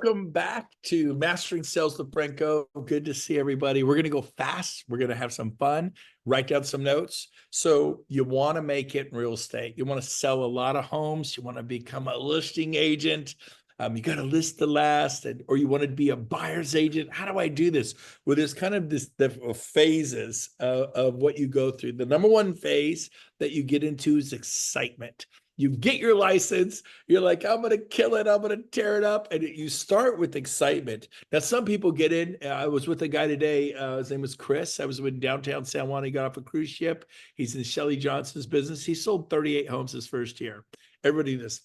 Welcome back to Mastering Sales with Brent Gove. Good to see everybody. We're going to go fast. We're going to have some fun, write down some notes. So you want to make it in real estate. You want to sell a lot of homes. You want to become a listing agent. You got to list the last, or you want to be a buyer's agent. How do I do this? Well, there's kind of the phases of what you go through. The number one phase that you get into is excitement. You get your license. You're like, I'm going to kill it. I'm going to tear it up. And you start with excitement. Now, some people get in. I was with a guy today. His name was Chris. I was in downtown San Juan. He got off a cruise ship. He's in Shelly Johnson's business. He sold 38 homes his first year. Everybody just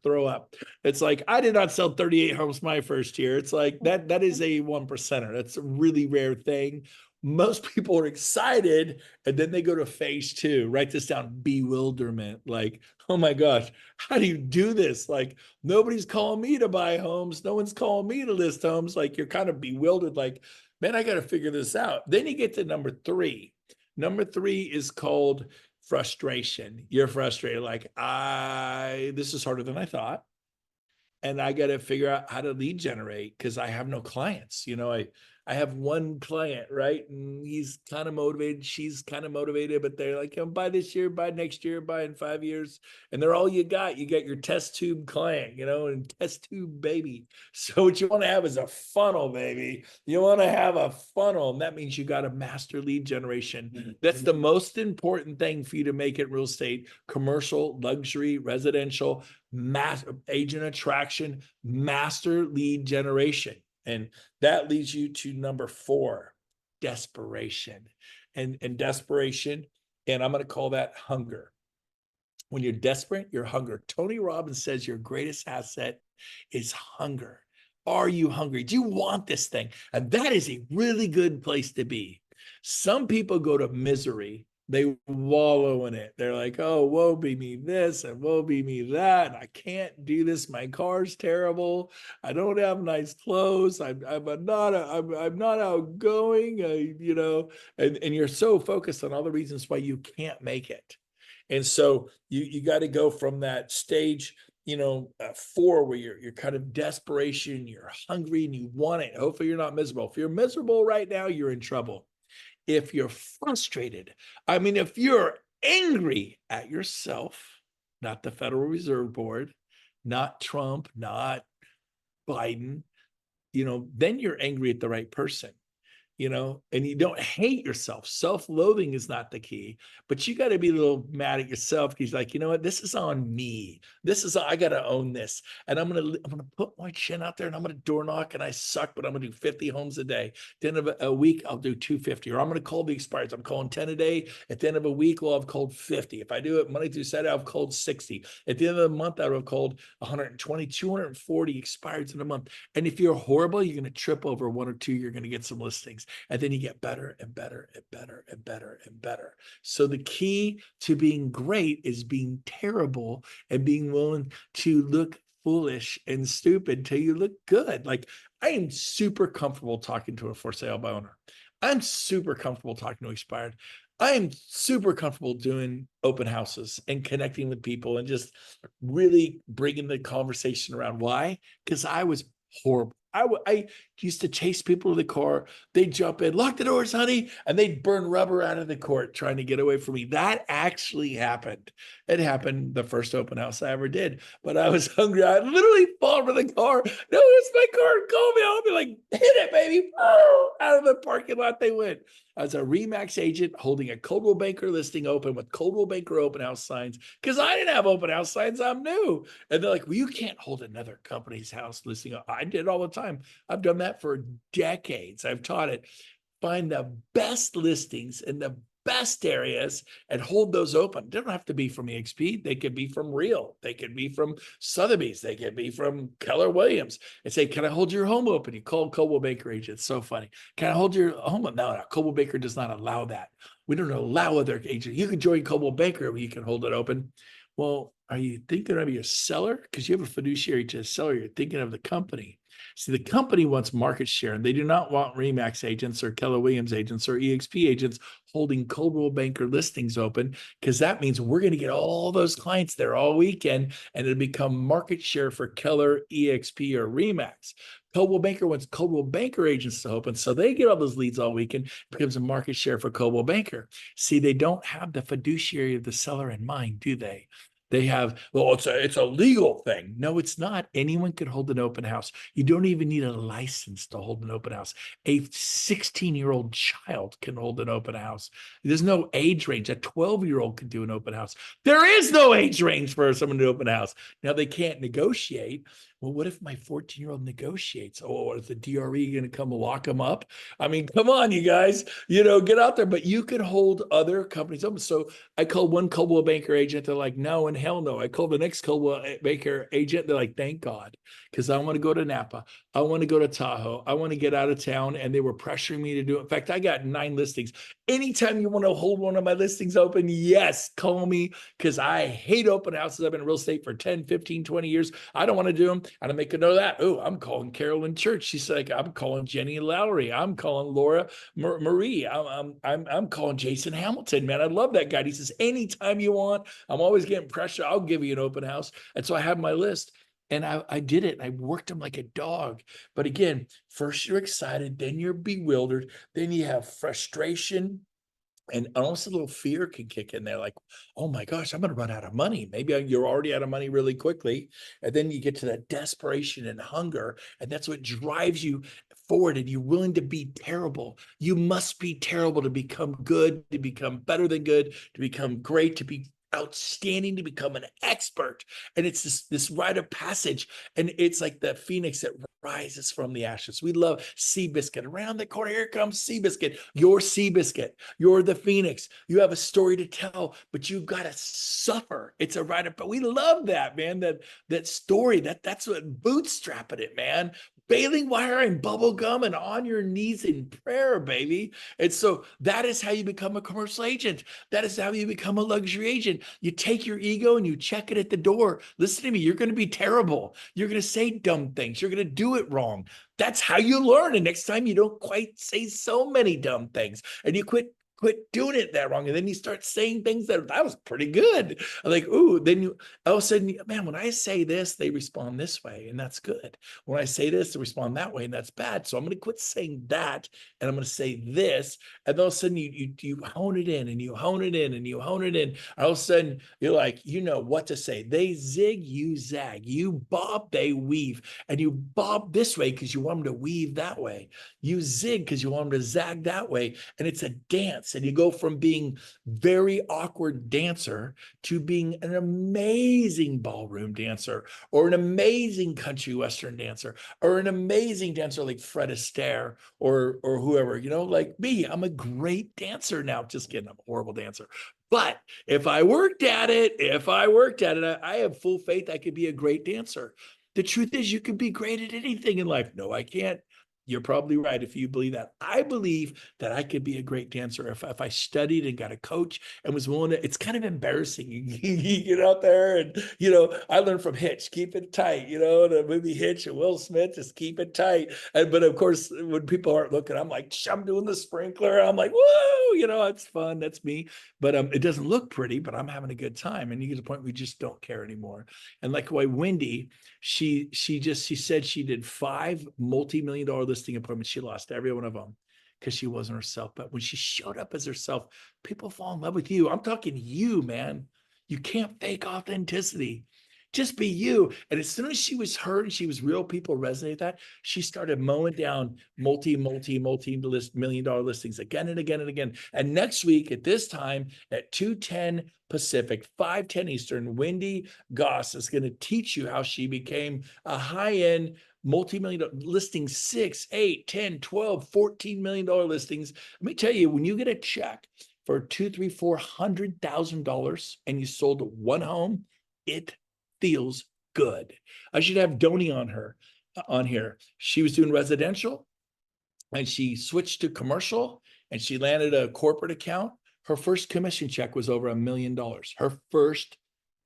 throw up. It's like, I did not sell 38 homes my first year. It's like that is a 1%er. That's a really rare thing. Most people are excited, and then they go to phase two. Write this down: bewilderment. Like, oh my gosh, how do you do this? Like, nobody's calling me to buy homes. No one's calling me to list homes. Like, you're kind of bewildered. Like, man, I got to figure this out. Then you get to number three. Number three is called frustration. You're frustrated. Like, this is harder than I thought. And I got to figure out how to lead generate because I have no clients. I have one client, right? And he's kind of motivated. She's kind of motivated, but they're like, buy this year, buy next year, buy in 5 years. And they're all you got. You got your test tube client, and test tube baby. So what you want to have is a funnel, baby. You want to have a funnel. And that means you got to master lead generation. That's the most important thing for you to make it real estate, commercial, luxury, residential, mass agent attraction, master lead generation. And that leads you to number four, desperation. And desperation, and I'm going to call that hunger. When you're desperate, you're hunger. Tony Robbins says your greatest asset is hunger. Are you hungry? Do you want this thing? And that is a really good place to be. Some people go to misery. They wallow in it. They're like, oh, woe be me this and woe be me that. And I can't do this. My car's terrible. I don't have nice clothes. I'm not outgoing. And you're so focused on all the reasons why you can't make it. And so you got to go from that stage, four, where you're kind of desperation, you're hungry and you want it. Hopefully you're not miserable. If you're miserable right now, you're in trouble. If you're frustrated, if you're angry at yourself, not the Federal Reserve Board, not Trump, not Biden, then you're angry at the right person. And you don't hate yourself. Self-loathing is not the key, but you got to be a little mad at yourself. He's like, you know what? This is on me. I got to own this. And I'm going to put my chin out there and I'm going to door knock, and I suck, but I'm going to do 50 homes a day. At the end of a week, I'll do 250, or I'm going to call the expireds. I'm calling 10 a day. At the end of a week, I'll have called 50. If I do it Monday through Saturday, I've called 60. At the end of the month, I would have called 120, 240 expireds in a month. And if you're horrible, you're going to trip over one or two. You're going to get some listings. And then you get better and better and better and better and better. So the key to being great is being terrible and being willing to look foolish and stupid till you look good. Like, I am super comfortable talking to a for sale by owner. I'm super comfortable talking to expired. I am super comfortable doing open houses and connecting with people and just really bringing the conversation around. Why? Because I was horrible. I used to chase people to the car. They'd jump in, lock the doors, honey, and they'd burn rubber out of the court trying to get away from me. That actually happened. It happened the first open house I ever did. But I was hungry. I literally fall for the car. No, it's my car. Call me. I'll be like, hit it, baby. Oh, out of the parking lot they went. I was a RE/MAX agent holding a Coldwell Banker listing open with Coldwell Banker open house signs because I didn't have open house signs. I'm new. And they're like, well, you can't hold another company's house listing. I did all the time. I've done that for decades. I've taught it. Find the best listings in the best areas and hold those open. They don't have to be from EXP. They could be from Real. They could be from Sotheby's. They could be from Keller Williams. And say, can I hold your home open? You call Coldwell Banker agent. It's so funny. Can I hold your home open? No, Coldwell Banker does not allow that. We don't allow other agents. You can join Coldwell Banker where you can hold it open. Well, are you thinking of your seller? Because you have a fiduciary to a seller. You're thinking of the company. See, the company wants market share, and they do not want Remax agents or Keller Williams agents or EXP agents holding Coldwell Banker listings open, because that means we're going to get all those clients there all weekend, and it'll become market share for Keller, EXP, or Remax. Coldwell Banker wants Coldwell Banker agents to open, so they get all those leads all weekend. It becomes a market share for Coldwell Banker. See, they don't have the fiduciary of the seller in mind, do they? They have, well, it's a legal thing. No, it's not. Anyone could hold an open house. You don't even need a license to hold an open house. A 16-year-old child can hold an open house. There's no age range. A 12-year-old can do an open house. There is no age range for someone to open house. Now, they can't negotiate. Well, what if my 14-year-old negotiates? Oh, is the DRE going to come lock them up? I mean, come on, you guys, get out there. But you could hold other companies open. So I called one Coldwell Banker agent. They're like, no, and hell no. I called the next Coldwell Banker agent. They're like, thank God, because I want to go to Napa. I want to go to Tahoe. I want to get out of town. And they were pressuring me to do it. In fact, I got 9 listings. Anytime you want to hold one of my listings open, yes, call me, because I hate open houses. I've been in real estate for 10, 15, 20 years. I don't want to do them. I don't make a note of that. Oh, I'm calling Carolyn Church. She's like, I'm calling Jenny Lowry. I'm calling Laura Marie. I'm calling Jason Hamilton. Man, I love that guy. He says, anytime you want, I'm always getting pressure. I'll give you an open house. And so I have my list. And I did it. I worked them like a dog. But again, first you're excited, then you're bewildered, then you have frustration, and almost a little fear can kick in there, like, oh my gosh, I'm going to run out of money. Maybe you're already out of money really quickly. And then you get to that desperation and hunger. And that's what drives you forward. And you're willing to be terrible. You must be terrible to become good, to become better than good, to become great, to be outstanding, to become an expert. And it's this rite of passage. And it's like the phoenix that rises from the ashes. We love Seabiscuit. Around the corner, here comes Seabiscuit. You're Seabiscuit. You're the phoenix. You have a story to tell, but you've got to suffer. It's a rite of, but we love that, man. That story, that's what bootstrapping it, man. Baling wire and bubble gum and on your knees in prayer, baby. And so that is how you become a commercial agent. That is how you become a luxury agent. You take your ego and you check it at the door. Listen to me, you're going to be terrible. You're going to say dumb things. You're going to do it wrong. That's how you learn. And next time you don't quite say so many dumb things, and you quit doing it that wrong. And then you start saying things that was pretty good. Like, ooh, then you all of a sudden, man, when I say this, they respond this way, and that's good. When I say this, they respond that way, and that's bad. So I'm going to quit saying that, and I'm going to say this. And all of a sudden you hone it in, and you hone it in, and you hone it in. All of a sudden you're like, you know what to say. They zig, you zag. You bob, they weave. And you bob this way because you want them to weave that way. You zig because you want them to zag that way. And it's a dance. And you go from being very awkward dancer to being an amazing ballroom dancer, or an amazing country western dancer, or an amazing dancer like Fred Astaire or whoever, like me. I'm a great dancer now. Just kidding. I'm a horrible dancer. But if I worked at it, I have full faith I could be a great dancer. The truth is, you can be great at anything in life. No, I can't. You're probably right if you believe that. I believe that I could be a great dancer if I studied and got a coach and was willing to. It's kind of embarrassing. You get out there and, I learned from Hitch, keep it tight, the movie Hitch and Will Smith, just keep it tight. But of course, when people aren't looking, I'm like, I'm doing the sprinkler. I'm like, whoa, it's fun. That's me. But it doesn't look pretty, but I'm having a good time. And you get to the point we just don't care anymore. And like why Wendy, she said she did 5 multi-million-dollar listing appointments. She lost every one of them because she wasn't herself. But when she showed up as herself, people fall in love with you. I'm talking you, man. You can't fake authenticity. Just be you. And as soon as she was heard and she was real, people resonate with that. She started mowing down multi-million-dollar listings again and again and again. And next week at this time at 2:10 Pacific, 5:10 Eastern, Wendy Goss is going to teach you how she became a high-end multi-million listing, 6, 8, 10, 12, $14 million listings. Let me tell you, when you get a check for $200,000, $300,000, $400,000 and you sold one home, it feels good. I should have Doni on here. She was doing residential and she switched to commercial and she landed a corporate account. Her first commission check was over $1 million. Her first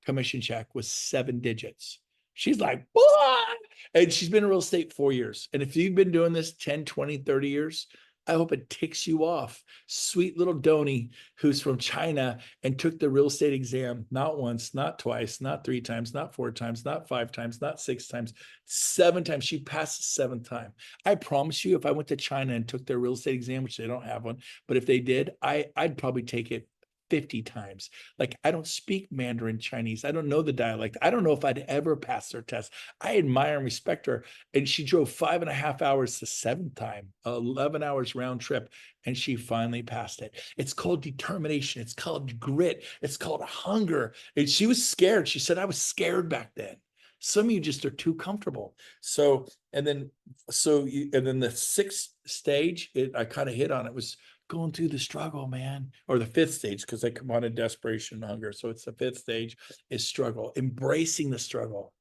commission check was 7 digits. She's like, what? And she's been in real estate 4 years. And if you've been doing this 10, 20, 30 years, I hope it ticks you off. Sweet little Doni, who's from China and took the real estate exam, not once, not twice, not 3 times, not 4 times, not 5 times, not 6 times, 7 times. She passed the 7th time. I promise you, if I went to China and took their real estate exam, which they don't have one, but if they did, I'd probably take it 50 times. Like, I don't speak Mandarin Chinese. I don't know the dialect. I don't know if I'd ever pass her test. I admire and respect her. And she drove 5.5 hours the 7th time, 11 hours round trip, and she finally passed it. It's called determination. It's called grit. It's called hunger. And she was scared. She said, I was scared back then. Some of you just are too comfortable. So, and then the 6th stage, I kind of hit on it, was going through the struggle, man. Or the 5th stage, because I come on in desperation and hunger. So it's the 5th stage is struggle, embracing the struggle.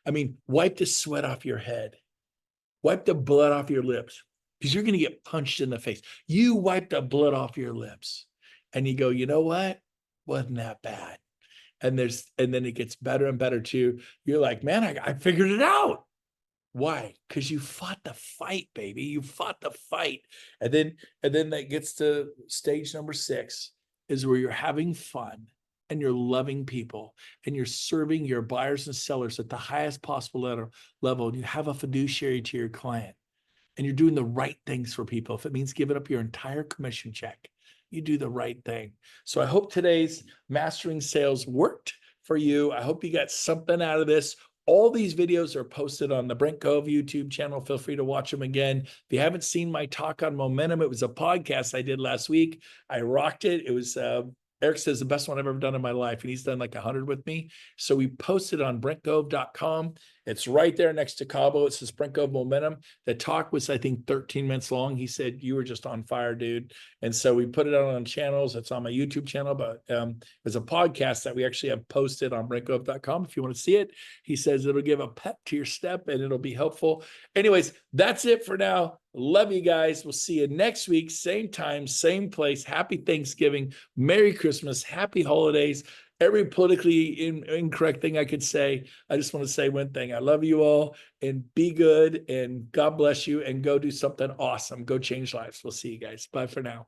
I mean, wipe the sweat off your head, wipe the blood off your lips, because you're going to get punched in the face. You wipe the blood off your lips and you go, you know what? Wasn't that bad? And then it gets better and better too. You're like, man, I figured it out. Why? Because you fought the fight, baby. You fought the fight. And then that gets to stage number 6, is where you're having fun and you're loving people and you're serving your buyers and sellers at the highest possible level. And you have a fiduciary to your client and you're doing the right things for people. If it means giving up your entire commission check, you do the right thing. So I hope today's Mastering Sales worked for you. I hope you got something out of this. All these videos are posted on the Brent Gove YouTube channel. Feel free to watch them again. If you haven't seen my talk on momentum, it was a podcast I did last week. I rocked it. It was, Eric says, the best one I've ever done in my life. And he's done like 100 with me. So we posted on brentgove.com. It's right there next to Cabo. It says Brent Gove Momentum. The talk was, I think, 13 minutes long. He said, you were just on fire, dude. And so we put it out on channels. It's on my YouTube channel, but there's a podcast that we actually have posted on brentgove.com. If you want to see it, he says it'll give a pep to your step and it'll be helpful. Anyways, that's it for now. Love you guys. We'll see you next week. Same time, same place. Happy Thanksgiving. Merry Christmas. Happy holidays. Every politically incorrect thing I could say. I just want to say one thing. I love you all, and be good, and God bless you, and go do something awesome. Go change lives. We'll see you guys. Bye for now.